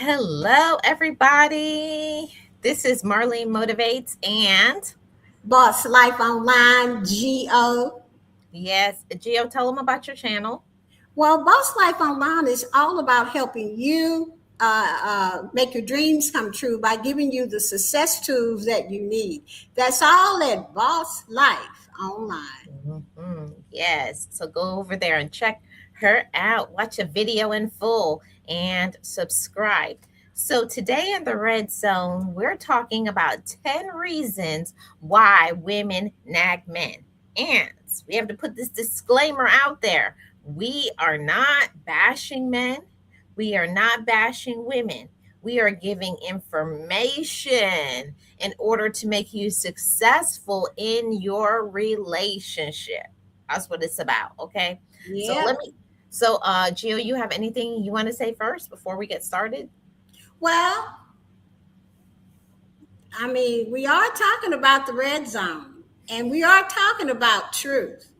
Hello, everybody. This is Marlene Motivates, and Boss Life Online, GO. yes, Gio, tell them about your channel. Well, Boss Life Online is all about helping you make your dreams come true by giving you the success tools that you need. That's all at Boss Life Online. Yes, so go over there and check her out. Watch a video in full and subscribe. So, today in the Red Zone, we're talking about 10 reasons why women nag men. And we have to put this disclaimer out there: we are not bashing men, we are not bashing women. We are giving information in order to make you successful in your relationship. That's what it's about. Okay. So Yep. let me, Gio, you have anything you want to say first before we get started? Well, we are talking about the red zone and we are talking about truth.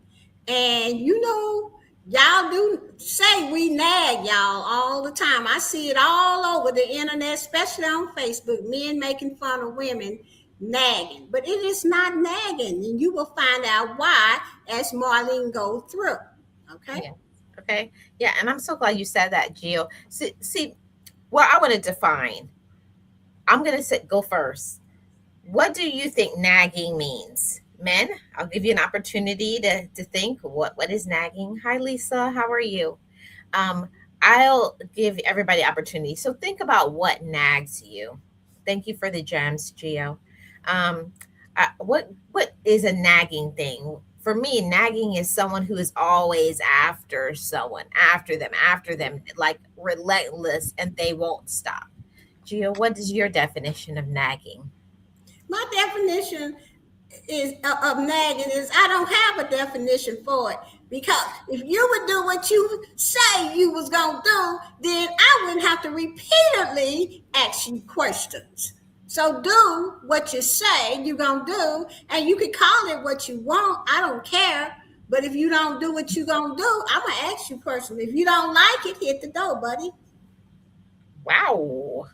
And y'all do say we nag y'all all the time. I see it all over the internet, especially on Facebook, men making fun of women nagging. But it is not nagging, and you will find out why as Marlene goes through. Okay? Yeah. Okay. Yeah. And I'm so glad you said that, Gio. See, well, I want to define. I'm going to go first. What do you think nagging means? Men, I'll give you an opportunity to think what is nagging. Hi, Lisa. How are you? Um, I'll give everybody opportunity. So think about what nags you. Thank you for the gems, Gio. Um, what is a nagging thing? For me, nagging is someone who is always after someone, after them, like relentless, and they won't stop. Gio, what is your definition of nagging? My definition is of nagging is I don't have a definition for it because if you would do what you say you was gonna do, then I wouldn't have to repeatedly ask you questions. So do what you say you're gonna do, and you can call it what you want. I don't care. But if you don't do what you're gonna do, I'm gonna ask you personally. If you don't like it, hit the door, buddy. Wow.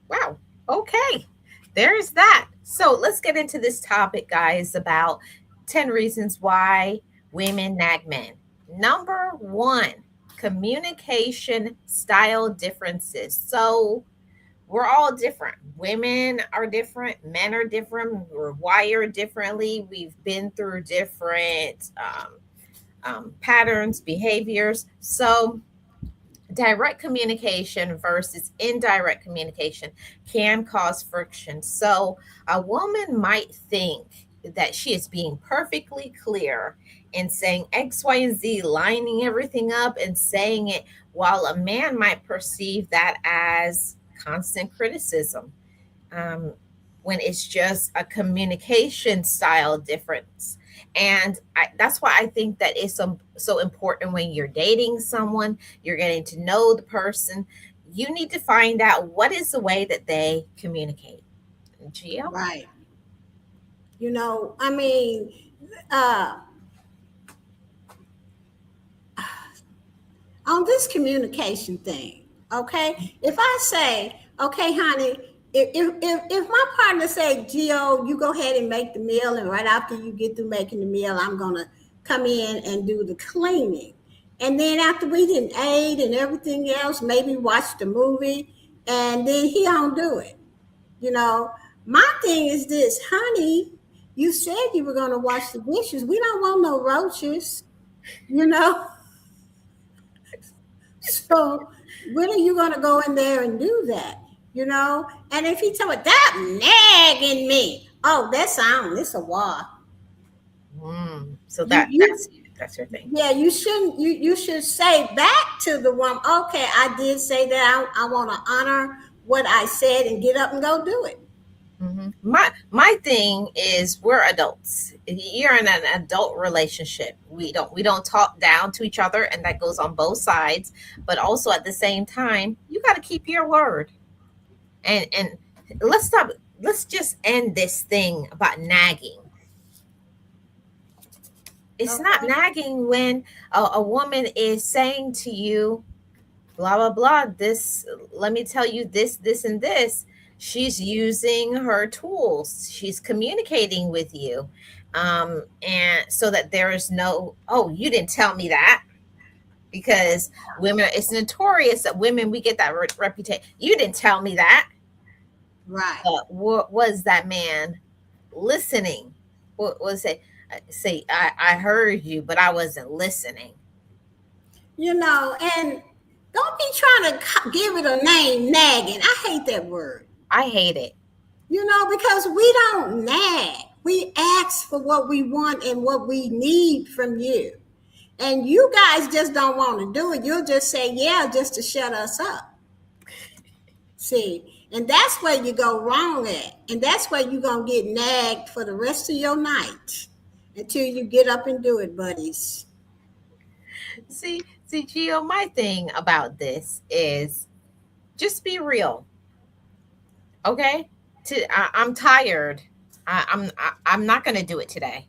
Wow. Okay. There's that. So let's get into this topic, guys, about 10 reasons why women nag men. Number one, communication style differences. So we're all different. Women are different, men are different, we're wired differently, we've been through different patterns, behaviors. So direct communication versus indirect communication can cause friction. So a woman might think that she is being perfectly clear in saying X, Y, and Z, lining everything up and saying it, while a man might perceive that as constant criticism. Um, when it's just a communication style difference. And that's why I think that is so important when you're dating someone, you're getting to know the person. You need to find out what is the way that they communicate. Gio? Right. You know, I mean, uh, on this communication thing, okay? If I say, okay, honey, if my partner say, Gio, you go ahead and make the meal, and right after you get through making the meal, I'm gonna come in and do the cleaning. And then after we didn't ate and everything else, maybe watch the movie, and then he don't do it. You know, my thing is this, honey, you said you were gonna wash the dishes. We don't want no roaches, you know. So when are you going to go in there and do that? You know? And if he tell me that nagging me, oh, that's on. It's a war. So You that's you that's your thing. yeah, you shouldn't you should say back to the woman, okay, I did say that I want to honor what I said and get up and go do it. My thing is we're adults. You're in an adult relationship. We don't talk down to each other, and that goes on both sides. But also at the same time, you got to keep your word. And let's stop. Let's just end this thing about nagging. It's not Okay. nagging when a woman is saying to you, blah blah blah, this, let me tell you this, this and this. She's using her tools, she's communicating with you, and so that there is no, oh, you didn't tell me that. Because women, it's notorious that women, we get that reputation, you didn't tell me that. Right. But what was that man listening? What was it? Say, I heard you, but I wasn't listening. And don't be trying to give it a name, nagging. I hate that word. I hate it. Because we don't nag. We ask for what we want and what we need from you. And you guys just don't want to do it. You'll just say, yeah, just to shut us up. See, and that's where you go wrong at. And that's where you're going to get nagged for the rest of your night until you get up and do it, buddies. See, Gio, my thing about this is just be real. Okay? I'm tired. I'm not going to do it today.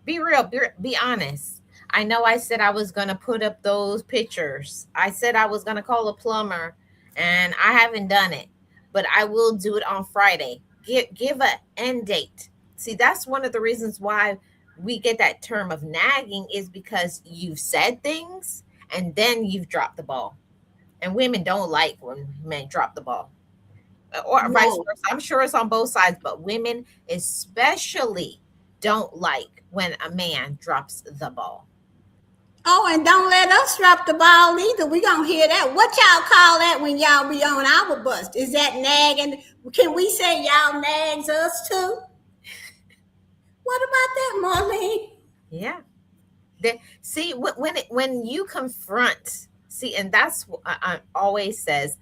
Be real, be honest. I know I said I was going to put up those pictures. I said I was going to call a plumber, and I haven't done it, but I will do it on Friday. Give a end date. See, that's one of the reasons why we get that term of nagging, is because you've said things and then you've dropped the ball. And women don't like when men drop the ball. Or vice No. versa. I'm sure it's on both sides, but women especially don't like when a man drops the ball. Oh, and don't let us drop the ball either. We gonna hear that. What y'all call that when y'all be on our bus? Is that nagging? Can we say y'all nags us too? What about that, Marlene? Yeah. See, when you confront, see, and that's what I always says,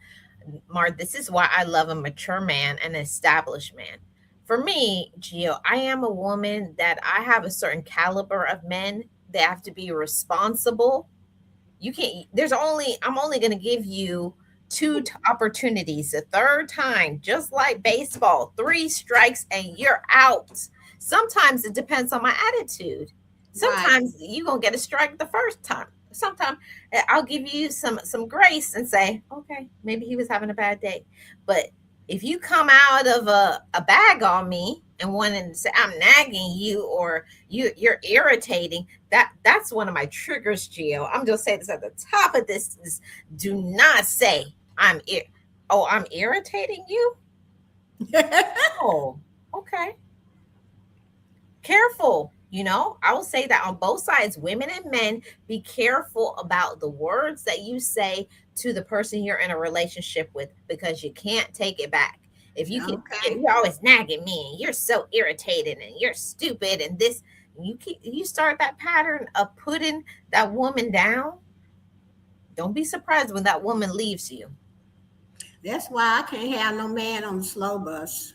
Mar, this is why I love a mature man, an established man. For me, Gio, I am a woman that I have a certain caliber of men. They have to be responsible. You can't, I'm only going to give you two opportunities. The third time, just like baseball, three strikes and you're out. Sometimes it depends on my attitude. Right. Sometimes you're going to get a strike the first time. Sometimes I'll give you some grace and say, okay, maybe he was having a bad day. But if you come out of a bag on me and wanting to say I'm nagging you, or you're irritating, that's one of my triggers, Gio. I'm just saying this at the top of this is, do not say I'm irritating you. Oh, okay. Careful. I will say that on both sides, women and men, be careful about the words that you say to the person you're in a relationship with, because you can't take it back. If you can, Okay. you're always nagging me, and you're so irritated, and you're stupid, and this, you start that pattern of putting that woman down. Don't be surprised when that woman leaves you. That's why I can't have no man on the slow bus.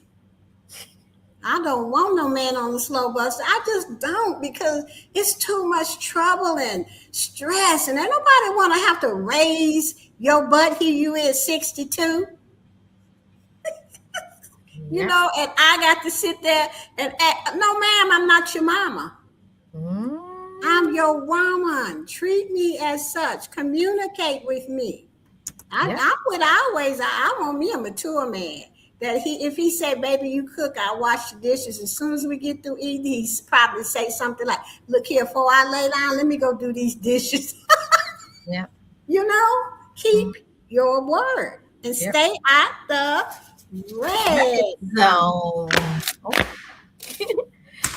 I don't want no man on the slow bus. I just don't, because it's too much trouble and stress, and ain't nobody want to have to raise your butt. Here you is 62, Yeah. and I got to sit there and act. No, ma'am, I'm not your mama. Mm, I'm your woman. Treat me as such. Communicate with me. yeah. I'm what I always. I want me a mature man. That if he said, "Baby, you cook, I wash the dishes." As soon as we get through eating, he's probably say something like, "Look here, before I lay down, let me go do these dishes." Yeah. Keep your word and Yep. stay at the red. So,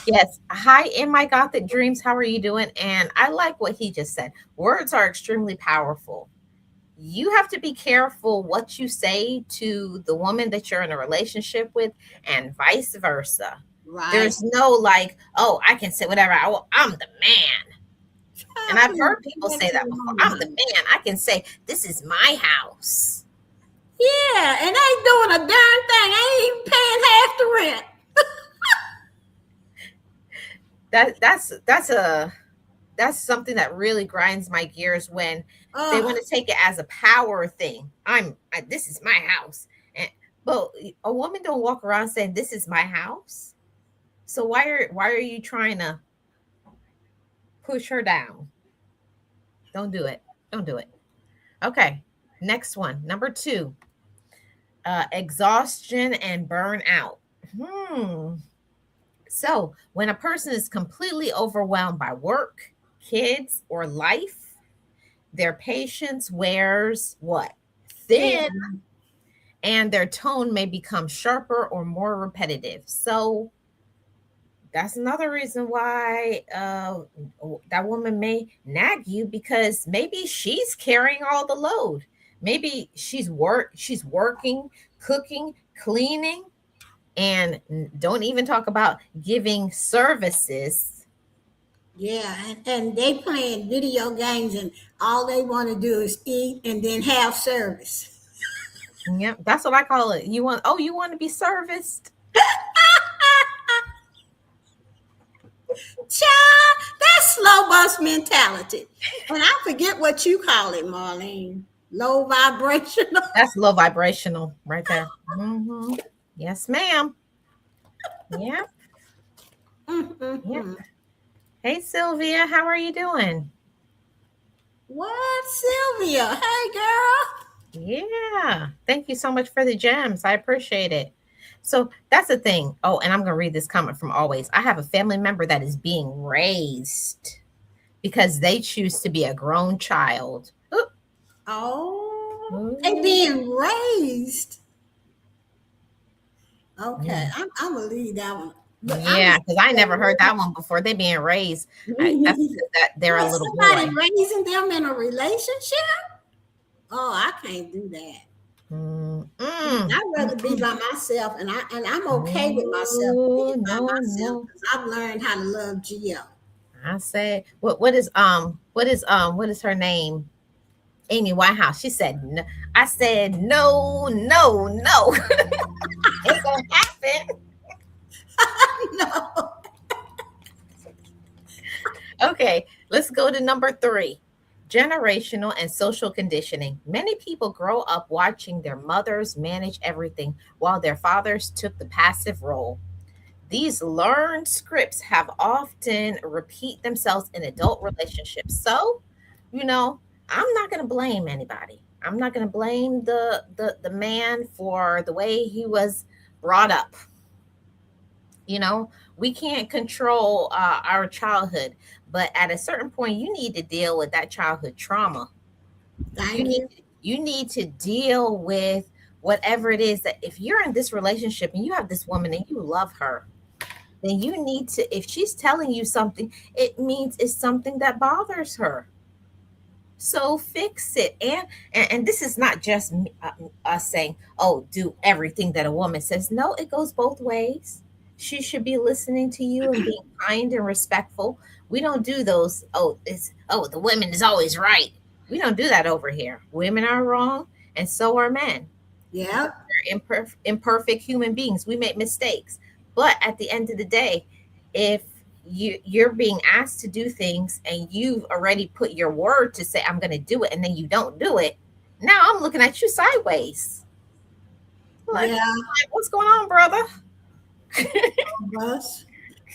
yes. Hi, in my gothic dreams. How are you doing? And I like what he just said. Words are extremely powerful. You have to be careful what you say to the woman that you're in a relationship with, and vice versa. Right. There's no like, oh, I can say whatever I want. I'm the man. And I've heard people say that before. I'm the man. I can say, this is my house. Yeah, and they ain't doing a darn thing. I ain't even paying half the rent. That's something that really grinds my gears, when they want to take it as a power thing. This is my house. But a woman don't walk around saying this is my house. So why are you trying to push her down? Don't do it. Don't do it. Okay. Next one. Number 2, exhaustion and burnout. Hmm. So, when a person is completely overwhelmed by work, kids, or life, their patience wears what? Thin, And and their tone may become sharper or more repetitive. So, that's another reason why that woman may nag you, because maybe she's carrying all the load. Maybe she's working, cooking, cleaning, and don't even talk about giving services. yeah, and they playing video games and all they want to do is eat and then have service. Yep, that's what I call it. You want to be serviced? Child, that's slow bus mentality. And I forget what you call it, Marlene. Low vibrational. That's low vibrational right there. Hmm. Yes, ma'am. Yeah. Yep. Mm-hmm. Hey, Sylvia, how are you doing? What, Sylvia? Hey, girl. Yeah. Thank you so much for the gems. I appreciate it. So that's the thing. Oh, and I'm going to read this comment from Always. I have a family member that is being raised because they choose to be a grown child. Ooh. Oh, they Ooh. being raised. Okay, Yeah. I'm gonna leave that one. But Yeah, because I never heard that one before. They being raised. That's because that they're a What, little somebody boy. raising them in a relationship? Oh, I can't do that. Mm, I'd rather be mm. by myself, and I'm okay with myself No, being by no, myself no. because I've learned how to love Geo. I said, what is her name? Amy Whitehouse. She said, no. I said, no, no, no. Ain't gonna happen. No. Okay, let's go to number 3. Generational and social conditioning. Many people grow up watching their mothers manage everything while their fathers took the passive role. These learned scripts have often repeat themselves in adult relationships. So, you know, I'm not going to blame anybody. I'm not going to blame the man for the way he was brought up. We can't control our childhood, but at a certain point, you need to deal with that childhood trauma. You Thank need you. you need to deal with whatever it is that if you're in this relationship and you have this woman and you love her, then you need to, if she's telling you something, it means it's something that bothers her. So fix it. And this is not just us saying, oh, do everything that a woman says. No, it goes both ways. She should be listening to you and being kind and respectful. We don't do those, the woman is always right. We don't do that over here. Women are wrong, and so are men. Yep. We're imperfect human beings. We make mistakes. But at the end of the day, if you're being asked to do things and you've already put your word to say I'm going to do it, and then you don't do it, now I'm looking at you sideways. Like, Yeah. what's going on, brother? Bus.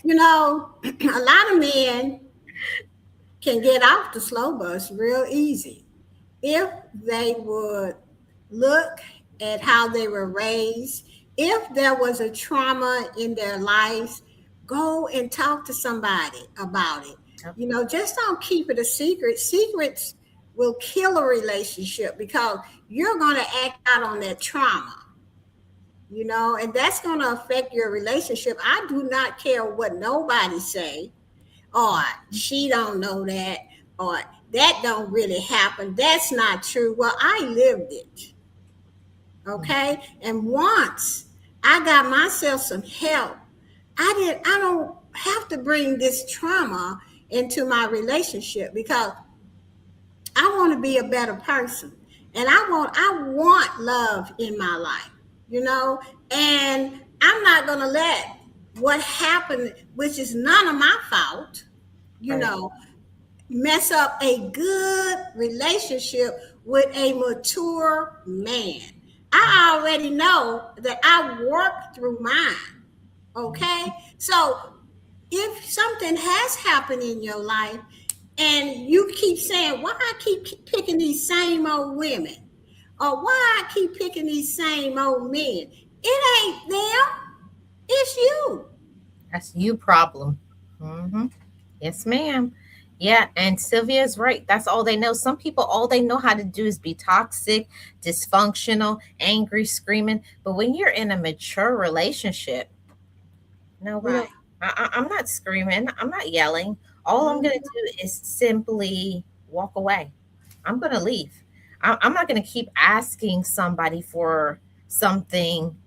You know, a lot of men can get off the slow bus real easy if they would look at how they were raised. If there was a trauma in their lives, go and talk to somebody about it. Just don't keep it a secret. Secrets will kill a relationship because you're going to act out on that trauma, and that's going to affect your relationship. I do not care what nobody say, or she don't know that, or that don't really happen. That's not true. Well, I lived it. Okay. And once I got myself some help, I don't have to bring this trauma into my relationship because I want to be a better person. And I want love in my life, and I'm not going to let what happened, which is none of my fault, Right. mess up a good relationship with a mature man. I already know that I worked through mine. Okay. So if something has happened in your life, And you keep saying, why I keep picking these same old women? Or why I keep picking these same old men? It ain't them, it's you. That's you problem. Hmm. Yes, ma'am. Yeah, and Sylvia's right. That's all they know. Some people, all they know how to do is be toxic, dysfunctional, angry, screaming. But when you're in a mature relationship, no, we don't. Right. I'm not screaming. I'm not yelling. All I'm going to Mhm. do is simply walk away. I'm going to leave. I'm not going to keep asking somebody for something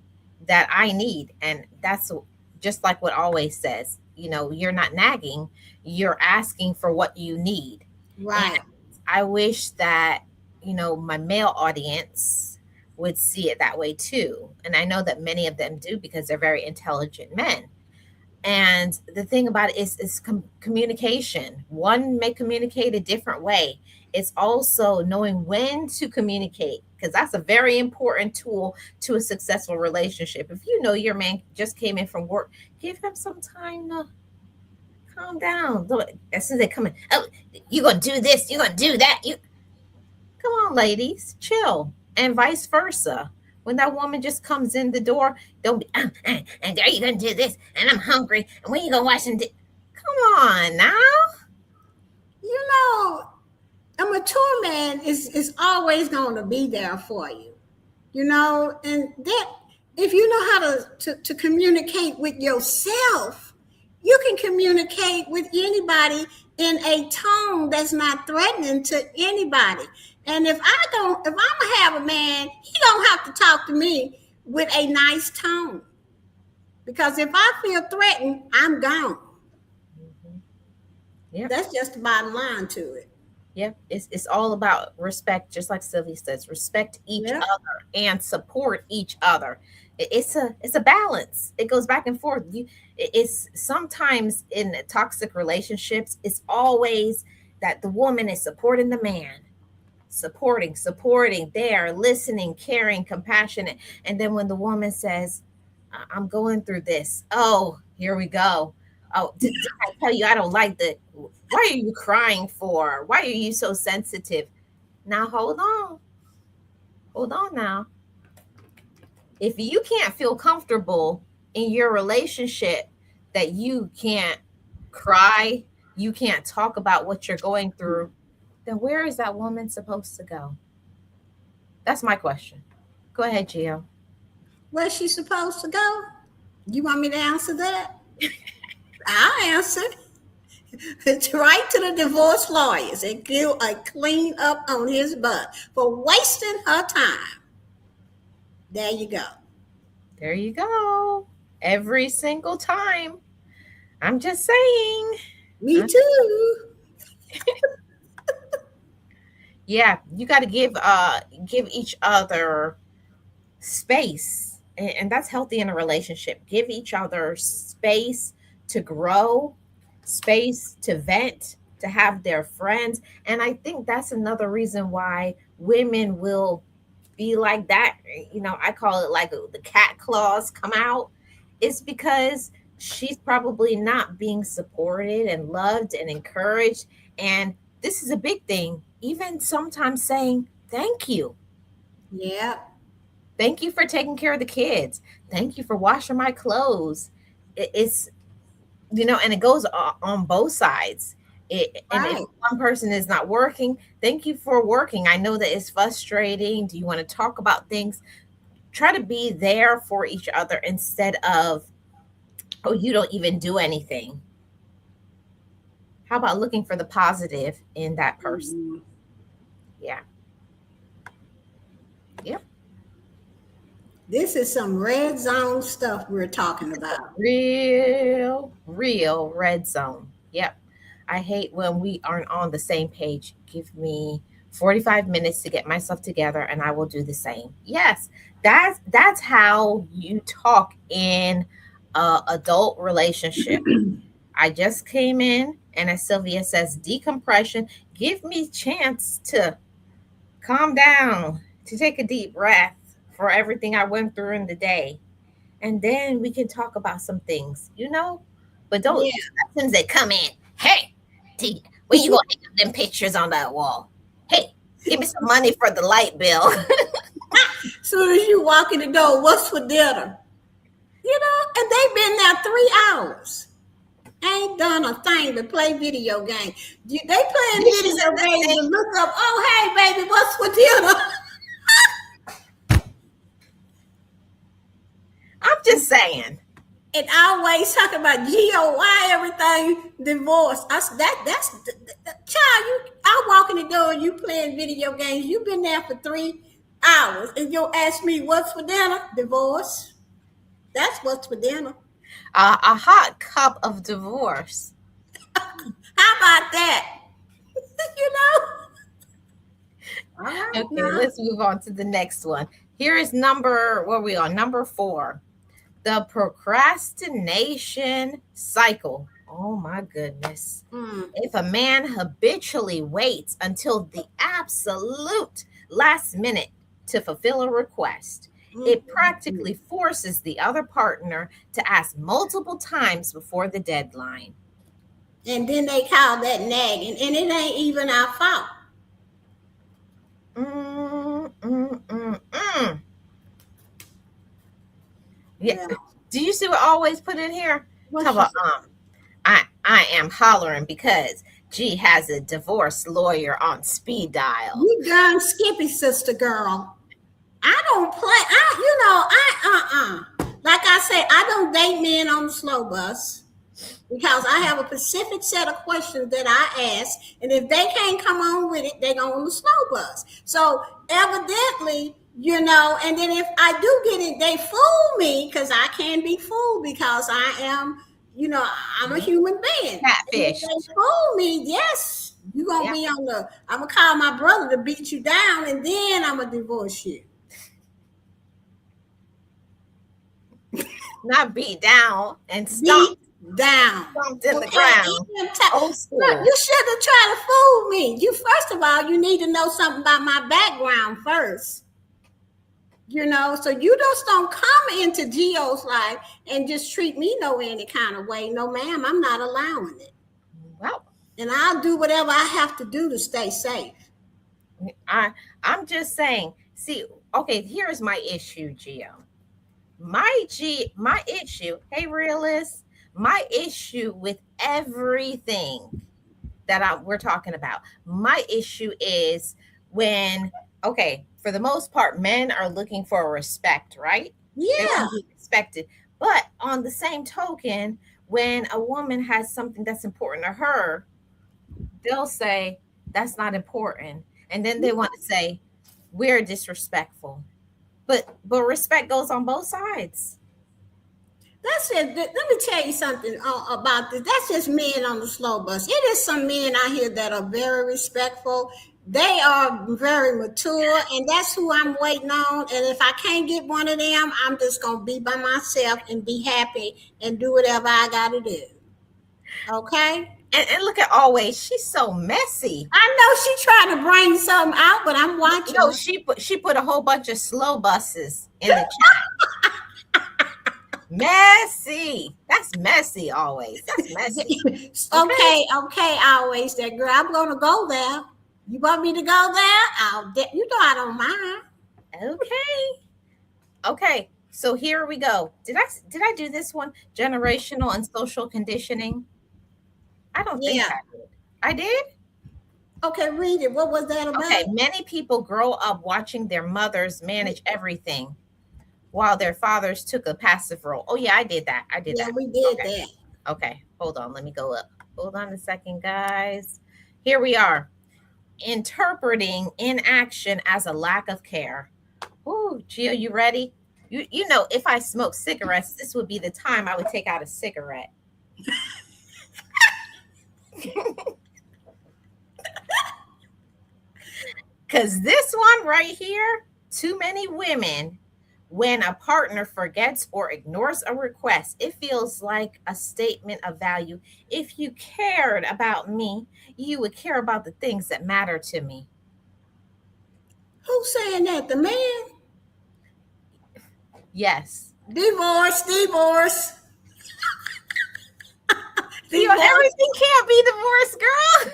that I need. And that's just like what always says, you're not nagging, you're asking for what you need. And Right. I wish that, my male audience would see it that way too. And I know that many of them do because they're very intelligent men. And the thing about it is communication. One may communicate a different way. It's also knowing when to communicate, because that's a very important tool to a successful relationship. If you know your man just came in from work, give him some time to calm down. Look, as soon as they come in, oh, you're gonna do this, you're gonna do that. You come on, ladies, chill, and vice versa. When that woman just comes in the door, don't be, and are you gonna do this? And I'm hungry. And when you gonna wash some come on now. You know, a mature man is always going to be there for you. And that if you know how to communicate with yourself, you can communicate with anybody in a tone that's not threatening to anybody. And if I'm gonna have a man, he don't have to talk to me with a nice tone. Because if I feel threatened, I'm gone. Mhm. Yep. That's just the bottom line to it. Yep. It's all about respect, just like Sylvia says, respect each Yep. other and support each other. It's a balance. It goes back and forth. It's sometimes in toxic relationships, it's always that the woman is supporting the man, supporting, there, listening, caring, compassionate. And then when the woman says, I'm going through this, oh, here we go. Oh, did I tell you I don't like the, why are you crying for? Why are you so sensitive? Now, hold on now. If you can't feel comfortable in your relationship, that you can't cry, you can't talk about what you're going through, then where is that woman supposed to go? That's my question. Go ahead, Gio. Where's she supposed to go? You want me to answer that? I'll answer. It's right to the divorce lawyers and give a clean up on his butt for wasting her time. There you go. There you go. Every single time. I'm just saying. Me too. Yeah, you got to give each other space, and that's healthy in a relationship. Give each other space to grow, space to vent, to have their friends. And I think that's another reason why women will be like that. I call it like the cat claws come out. It's because she's probably not being supported and loved and encouraged. And this is a big thing, even sometimes saying thank you. Yeah. Thank you for taking care of the kids. Thank you for washing my clothes. It's, and it goes on both sides. And if Right. one person is not working, thank you for working. I know that it's frustrating. Do you want to talk about things? Try to be there for each other instead of, oh, you don't even do anything. How about looking for the positive in that person? Mhm. Yeah. Yep. This is some red zone stuff we're talking about. Real red zone. Yep. I hate when we aren't on the same page. Give me 45 minutes to get myself together and I will do the same. Yes, that's how you talk in a adult relationship. I just came in, and as Sylvia says, decompression. Give me chance to calm down, to take a deep breath for everything I went through in the day. And then we can talk about some things. But don't, Yeah. as soon as they come in, hey, Where you gonna hang up them pictures on that wall? Hey, give me some money for the light bill. Soon as you walk in the door, what's for dinner? And they've been there 3 hours. Ain't done a thing but play video games. They playing video games and look up, oh, hey, baby, what's for dinner? I'm just saying. And always talking about why everything divorce. That's child. I walk in the door and you playing video games. You've been there for 3 hours and you'll ask me what's for dinner? Divorce. That's what's for dinner. A hot cup of divorce. How about that? Okay, let's move on to the next one. Here is what are we on? Number 4. The procrastination cycle. Oh my goodness. If a man habitually waits until the absolute last minute to fulfill a request, it practically forces the other partner to ask multiple times before the deadline. And then they call that nagging, and it ain't even our fault. Yeah. Do you see what I always put in here? Talk about, I am hollering because G has a divorce lawyer on speed dial. You darn skippy sister girl. I don't play. Like I said, I don't date men on the slow bus because I have a specific set of questions that I ask, and if they can't come on with it, they go on the slow bus. So evidently, and then if I do get it, they fool me because I can be fooled because I am, I'm a human being. Catfish. If they fool me, yes, you're going to be I'm going to call my brother to beat you down, and then I'm going to divorce you. Not beat down and stomped down. Stomped in the ground. Old school. Look, you shouldn't try to fool me. First of all, you need to know something about my background first. So you just don't come into Gio's life and just treat me any kind of way. No, ma'am, I'm not allowing it. Well, and I'll do whatever I have to do to stay safe. I'm just saying, see, okay, here's my issue, Gio. My issue, hey, realist, my issue with everything that we're talking about, my issue is when, okay, for the most part, men are looking for respect, right? Yeah. They want to be respected. But on the same token, when a woman has something that's important to her, they'll say, that's not important. And then they want to say, we're disrespectful. But respect goes on both sides. That's it. Let me tell you something about this. That's just men on the slow bus. It is some men out here that are very respectful. They are very mature, and that's who I'm waiting on. And if I can't get one of them, I'm just going to be by myself and be happy and do whatever I got to do. Okay? And look at Always. She's so messy. I know she tried to bring something out, but I'm watching. No, she put a whole bunch of slow buses in the chat. Messy. That's messy, Always. That's messy. Okay, Always, that girl. I'm going to go there. You want me to go there? I don't mind. Okay. So here we go. Did I do this one? Generational and social conditioning. I don't think I did. Okay, read it. What was that about? Okay, many people grow up watching their mothers manage everything while their fathers took a passive role. Oh, yeah, I did that. Yeah, we did that. Okay, hold on. Let me go up. Hold on a second, guys. Here we are. Interpreting inaction as a lack of care. Ooh, Gio, you ready? You know, if I smoke cigarettes, this would be the time I would take out a cigarette. Because this one right here, too many women, when a partner forgets or ignores a request, it feels like a statement of value. If you cared about me, you would care about the things that matter to me. Who's saying that? The man? Yes. Divorce. See, everything can't be divorced, girl.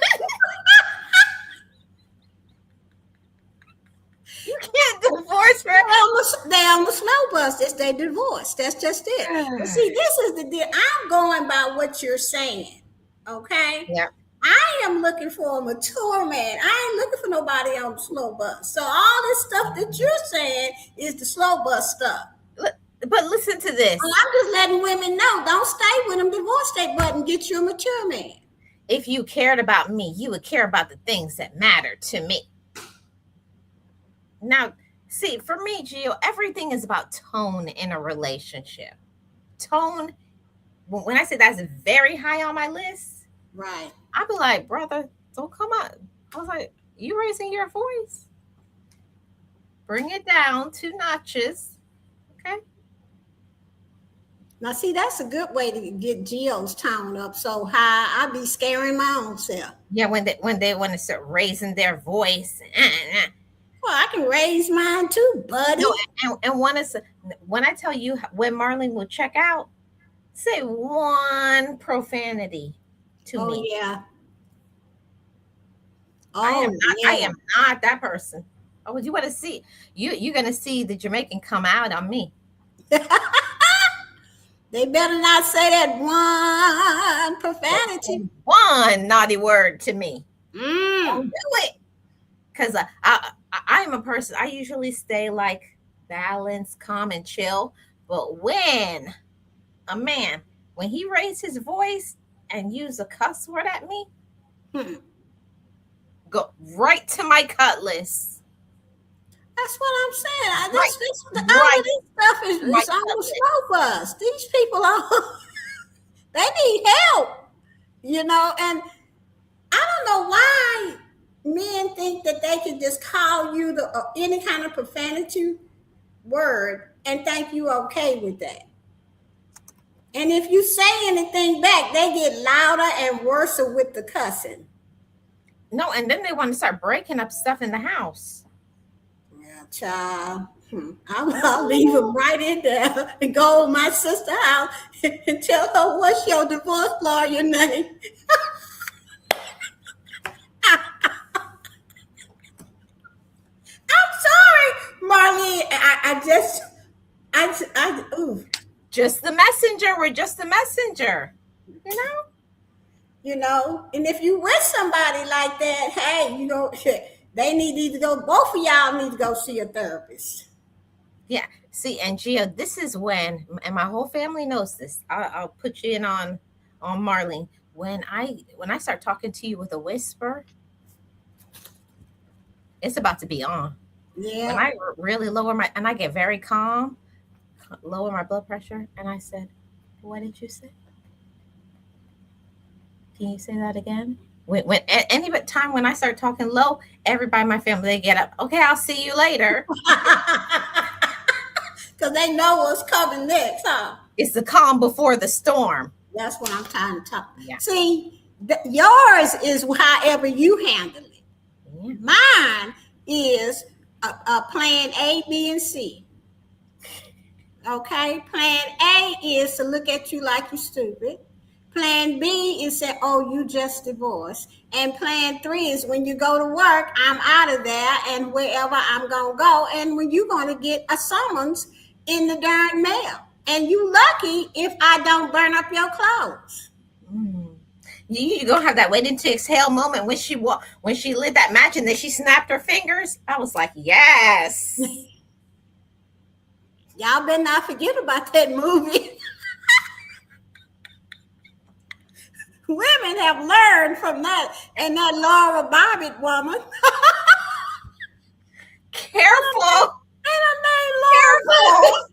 You can't divorce her. They on the slow bus. It's their divorce. That's just it. But see, this is the deal. I'm going by what you're saying. Okay. Yeah. I am looking for a mature man. I ain't looking for nobody on the slow bus. So all this stuff that you're saying is the slow bus stuff. But listen to this. Well, I'm just letting women know. Don't stay with them. Divorce that button. Get you a mature man. If you cared about me, you would care about the things that matter to me. Now, see, for me, Gio, everything is about tone in a relationship. Tone, when I say that's very high on my list, right? I'd be like, brother, don't come up. I was like, you raising your voice? Bring it down 2 notches, okay? Now, see, that's a good way to get Gio's tone up so high. I'd be scaring my own self. Yeah, when they want to start raising their voice. Well, I can raise mine too, buddy. No, and when I tell you when Marlene will check out, say one profanity to me. Yeah. I am not that person. Oh, you want to see? You're gonna see the Jamaican come out on me. They better not say that one profanity, one naughty word to me. Don't do it, because I'm a person. I usually stay like balanced, calm, and chill. But when a man, when he raised his voice and used a cuss word at me, go right to my cutlass. That's what I'm saying. All of this stuff is on the slow bus. These people they need help, and I don't know why men think that they can just call you any kind of profanity word and think you okay with that. And if you say anything back, they get louder and worse with the cussing. No, and then they want to start breaking up stuff in the house. Child, I'll leave him right in there and go to my sister's house and tell her what's your divorce lawyer name. I'm sorry, Marlene. Just the messenger. We're just the messenger. And if you with somebody like that, hey, they need to go. Both of y'all need to go see a therapist. Yeah. See, and Gio, this is when, and my whole family knows this. I'll put you in on Marlene. When I start talking to you with a whisper, it's about to be on. Yeah. When I really and I get very calm, lower my blood pressure, and I said, "What did you say? Can you say that again?" When any time when I start talking low, everybody in my family, they get up. Okay, I'll see you later. Because they know what's coming next, huh? It's the calm before the storm. That's what I'm trying to talk. Yeah. See, yours is however you handle it. Yeah. Mine is a plan A, B, and C. Okay? Plan A is to look at you like you're stupid. Plan B is say, oh, you just divorced. And plan 3 is when you go to work, I'm out of there and wherever I'm going to go. And when you're going to get a summons in the darn mail. And you lucky if I don't burn up your clothes. You're going to have that waiting to exhale moment when she lit that match and then she snapped her fingers. I was like, yes. Y'all better not forget about that movie. Women have learned from that and that Laura Bobbitt woman. Careful. Ain't her name Laura Bobbitt?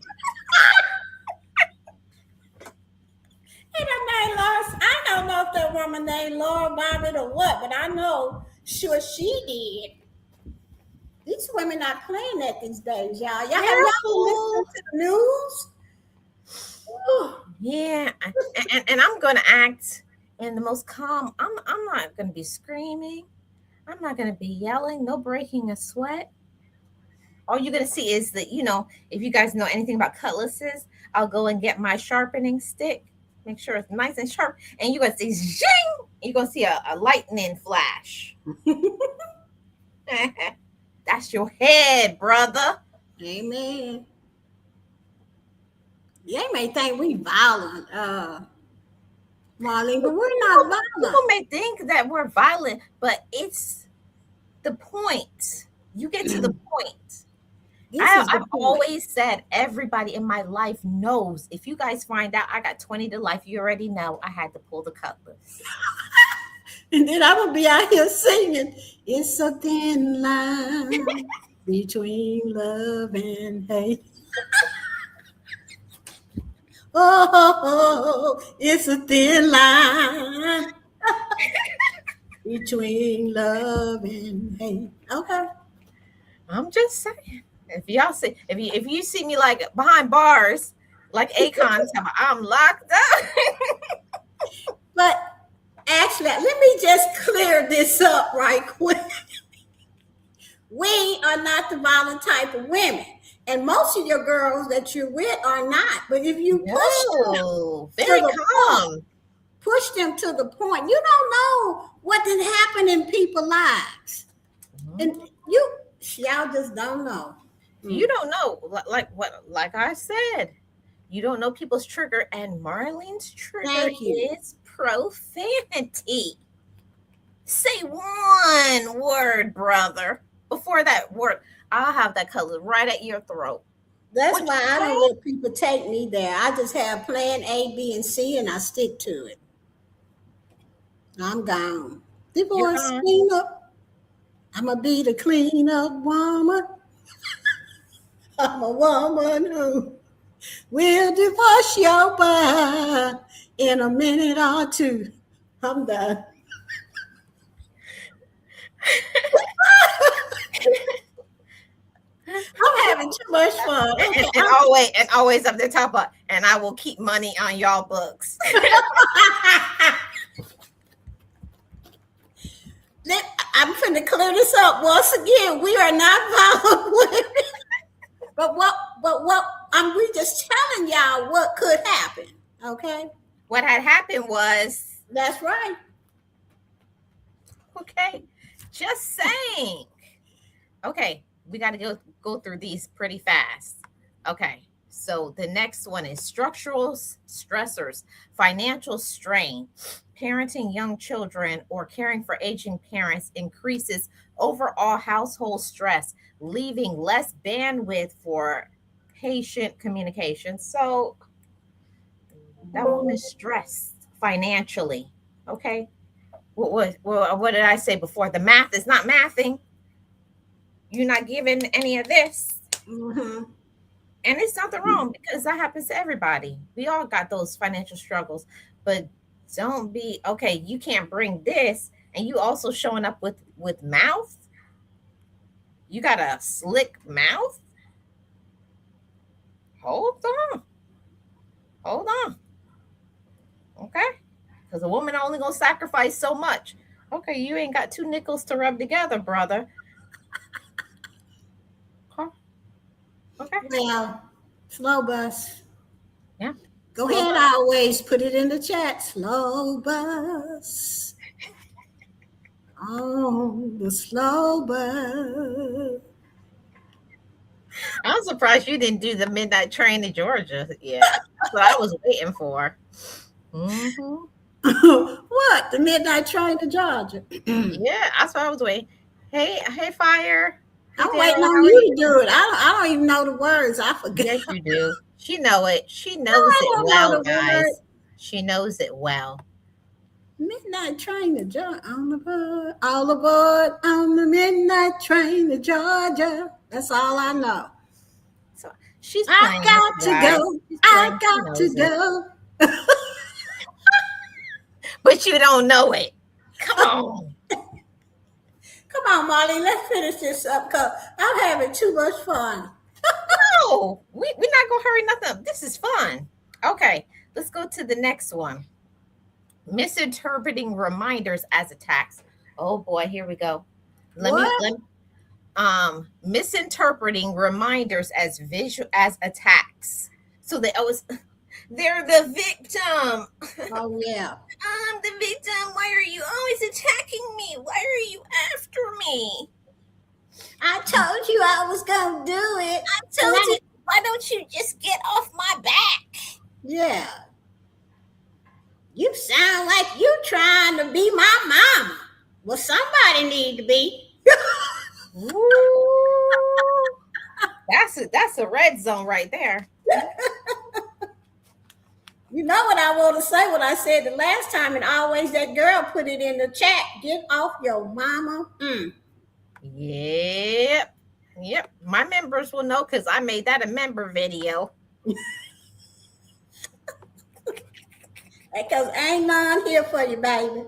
Ain't her name Laura? I don't know if that woman named Laura Bobbitt or what, but I know sure she did. These women not playing that these days, y'all. Y'all have y'all listening to the news? Ooh. Yeah, and I'm going to act in the most calm. I'm not going to be screaming. I'm not going to be yelling. No breaking a sweat. All you're going to see is that, if you guys know anything about cutlasses, I'll go and get my sharpening stick Make sure it's nice and sharp. And you're gonna see zing. You're gonna see a lightning flash. That's your head, brother. Amen. They may think we violent, Marlene, but we're not People violent. may think that we're violent, but it's the point. You get to the point. This is the I've point. always said everybody in my life knows. If you guys find out I got 20 to life, you already know I had to pull the cutlass. And then I'm gonna be out here singing. It's a thin line between love and hate. Oh, it's a thin line between love and hate. Okay. I'm just saying. If you see me like behind bars, like Akon, I'm locked up. But actually, let me just clear this up right quick. We are not the violent type of women. And most of your girls that you're with are not. But if you No, very calm. push them to the point, you don't know what did happen in people's lives. And y'all just don't know. You don't know, like I said, you don't know people's trigger, and Marlene's trigger Thank you. is profanity. Say one word, brother. Before that word, I'll have that color right at your throat. That's What why you I don't say? let people take me there. I just have plan A, B, and C, and I stick to it. I'm gone. You're Divorce, gone. clean up. I'm going to be the clean up woman. I'm a woman who will divorce your butt in a minute or two. I'm done. I'm having too much fun. Okay, And always up the top of, and I will keep money on y'all books. I'm finna clear this up once again. We are not violent women. But what we just telling y'all what could happen. Okay? What had happened was, That's right. okay, just saying. Okay, we got to go through these pretty fast. Okay, so the next one is structural stressors, financial strain, parenting young children or caring for aging parents increases overall household stress, leaving less bandwidth for patient communication. So that woman's stressed financially. Okay, what did I say before? The math is not mathing. You're not giving any of this. Mm-hmm. And it's nothing wrong because that happens to everybody. We all got those financial struggles. But don't be okay, you can't bring this and you also showing up with mouth. You got a slick mouth. Hold on. Hold on. Okay? Because a woman only gonna sacrifice so much. Okay, you ain't got two nickels to rub together, brother. Okay. Well, slow bus. Yeah. Go Slow ahead, bus. always put it in the chat. Slow bus. Oh, the slow bus. I'm surprised you didn't do the midnight train to Georgia. Yeah, that's what I was waiting for. Hmm. What? The midnight train to Georgia. Yeah, that's what I was waiting. Hey, fire. Hey, I'm Daryl, waiting how on are you you? to do it. I don't even know the words. I forget. Yes, you do. She know it. She No, knows I it don't know well, the word. guys. She knows it well. Midnight train to Georgia. On the board, all aboard on the midnight train to Georgia. That's all I know. So she's I playing, got to guys. go. She's I playing. She got to knows it, go. but you don't know it. Come on. Come on, Molly. Let's finish this up because I'm having too much fun. No, we're not gonna hurry nothing up. This is fun. Okay, let's go to the next one. Misinterpreting reminders as attacks. Oh boy, here we go. What? Misinterpreting reminders as visual as attacks. So they always They're the victim. Oh yeah. I'm the victim. Why are you always attacking me? Why are you after me? I told you I was gonna do it. I And told you, why don't you just get off my back? yeah. You sound like you trying to be my mama. Well, somebody need to be. Ooh, that's a red zone right there. You know what I want to say, what I said the last time, and always that girl put it in the chat. Get off your mama. Yep. Yep. My members will know because I made that a member video. Because ain't none here for you, baby.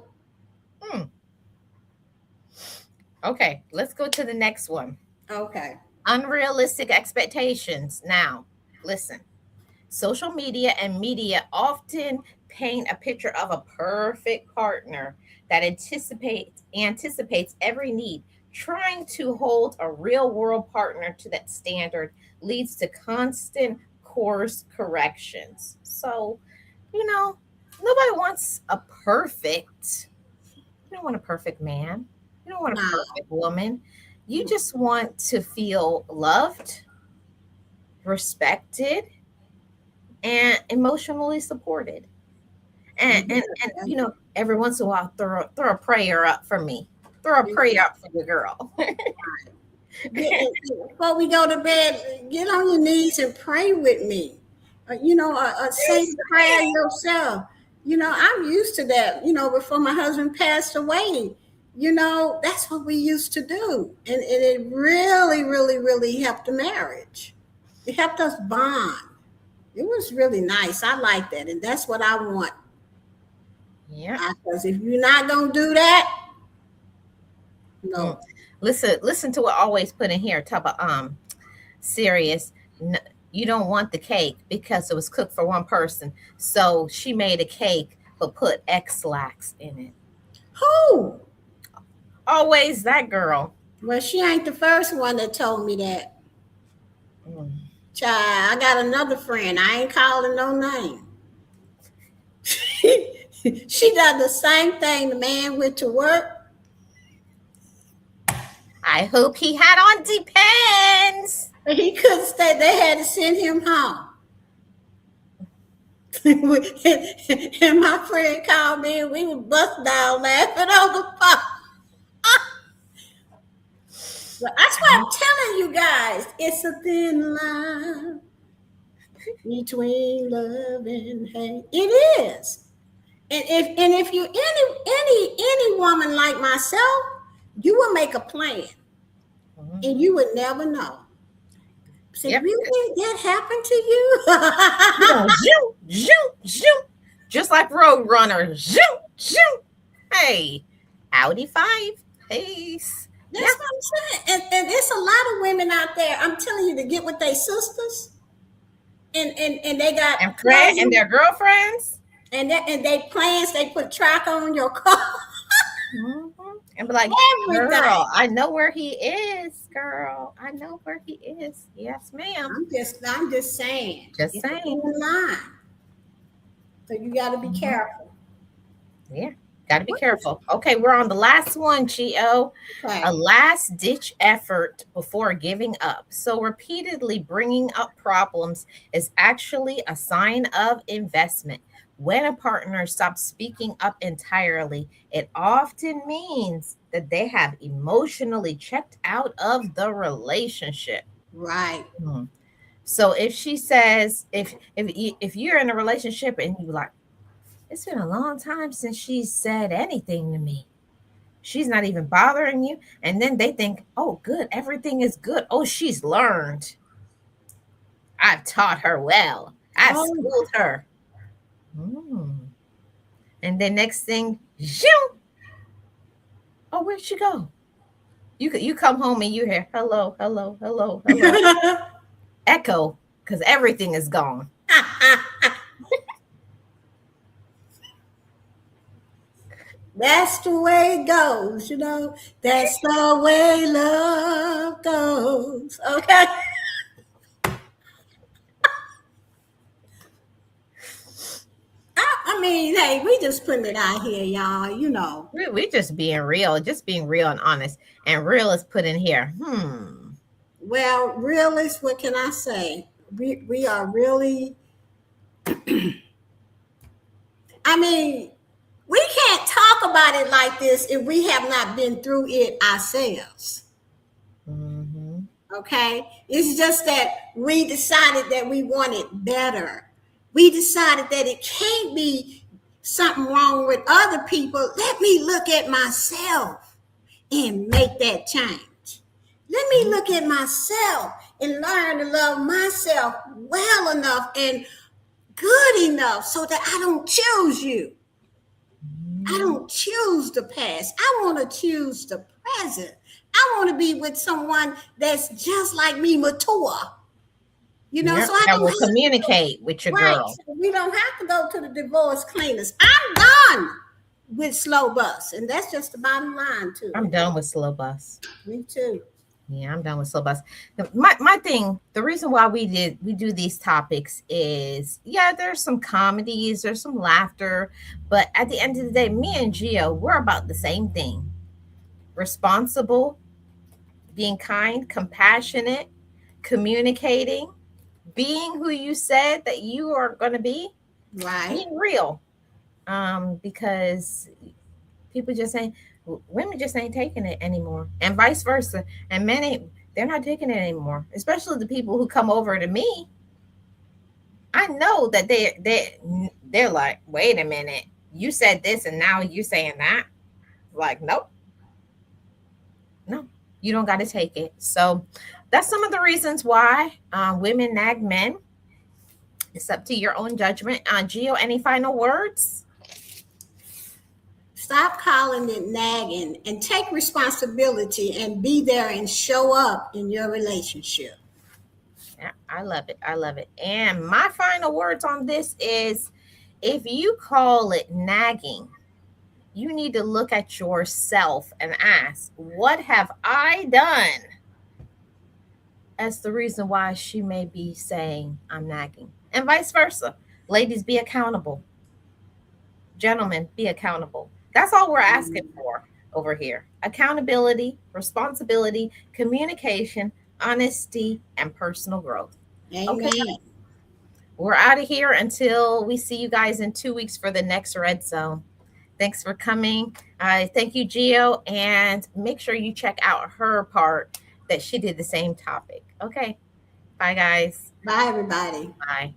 Okay, let's go to the next one. Okay. Unrealistic expectations. Now, listen. Social media and media often paint a picture of a perfect partner that anticipates every need. Trying to hold a real world partner to that standard leads to constant course corrections. So, nobody wants a perfect. You don't want a perfect man. You don't want a No. perfect woman. You just want to feel loved, respected, and emotionally supported. And every once in a while, throw a prayer up for me. Throw a prayer up for your girl. Before we go to bed, get on your knees and pray with me. Say the prayer yourself. I'm used to that. Before my husband passed away, that's what we used to do. And it really, really, really helped the marriage. It helped us bond. It was really nice. I like that. And that's what I want. Yeah. Because if you're not going to do that, no. Listen to what I always put in here. Talk about serious. You don't want the cake because it was cooked for one person. So she made a cake but put X-Lax in it. Who? Always that girl. Well, she ain't the first one that told me that. Child, I got another friend. I ain't calling no name. She done the same thing. The man went to work. I hope he had on Depends. He couldn't stay. They had to send him home. And my friend called me and we were bust down laughing on the phone. But that's why I'm telling you guys, it's a thin line between love and hate. It is. And if you any woman like myself, you will make a plan. And you would never know. So really that happened to you? Zoom. Just like Roadrunner. Zoom. Hey, Audi 5. Peace. That's what I'm saying. And there's a lot of women out there, I'm telling you, to get with their sisters. And they got and their girlfriends. And they plans, they put track on your car. And be like, girl, I know where he is, girl. I know where he is. Yes, ma'am. I'm just saying. Just saying. In line. So you got to be careful. Yeah, got to be careful. Okay, we're on the last one, Gio. Okay. A last-ditch effort before giving up. So repeatedly bringing up problems is actually a sign of investment. When a partner stops speaking up entirely, it often means that they have emotionally checked out of the relationship. Right. So if she says, if you're in a relationship and you're like, it's been a long time since she's said anything to me. She's not even bothering you. And then they think, oh, good, everything is good. Oh, she's learned. I've taught her well. I've schooled her. And then next thing, zoom. Oh, where'd she go? You come home and you hear hello. Echo, because everything is gone. That's the way it goes, That's the way love goes. Okay. mean, hey, we just putting it out here, y'all. You know. We just being real and honest. And real is put in here. Well, realist, what can I say? We are really. I mean, we can't talk about it like this if we have not been through it ourselves. Mm-hmm. Okay, it's just that we decided that we wanted better. We decided that it can't be something wrong with other people. Let me look at myself and make that change. Let me look at myself and learn to love myself well enough and good enough so that I don't choose you. I don't choose the past. I want to choose the present. I want to be with someone that's just like me, mature. You know, Yep, so I that don't will have to, communicate with your right. girl. So we don't have to go to the divorce cleaners. I'm done with slow bus, and that's just the bottom line too. I'm done with slow bus. Me too. Yeah, I'm done with slow bus. My thing, the reason why we do these topics is, yeah, there's some comedies, there's some laughter, but at the end of the day, me and Gio, we're about the same thing. Responsible, being kind, compassionate, communicating, being who you said that you are going to be, Right. being real. Because people just saying women just ain't taking it anymore, and vice versa. And men ain't, they're not taking it anymore. Especially the people who come over to me. I know that they're like, wait a minute, you said this and now you're saying that. Like, nope, no, you don't got to take it. So that's some of the reasons why women nag men. It's up to your own judgment. Gio, any final words? Stop calling it nagging and take responsibility and be there and show up in your relationship. Yeah, I love it. I love it. And my final words on this is, if you call it nagging, you need to look at yourself and ask, what have I done as the reason why she may be saying I'm nagging? And vice versa. Ladies, be accountable. Gentlemen, be accountable. That's all we're asking for over here. Accountability, responsibility, communication, honesty, and personal growth. Amen. Okay. We're out of here until we see you guys in 2 weeks for the next Red Zone. Thanks for coming. Thank you, Gio. And make sure you check out her part that she did the same topic. Okay. Bye, guys. Bye, everybody. Bye.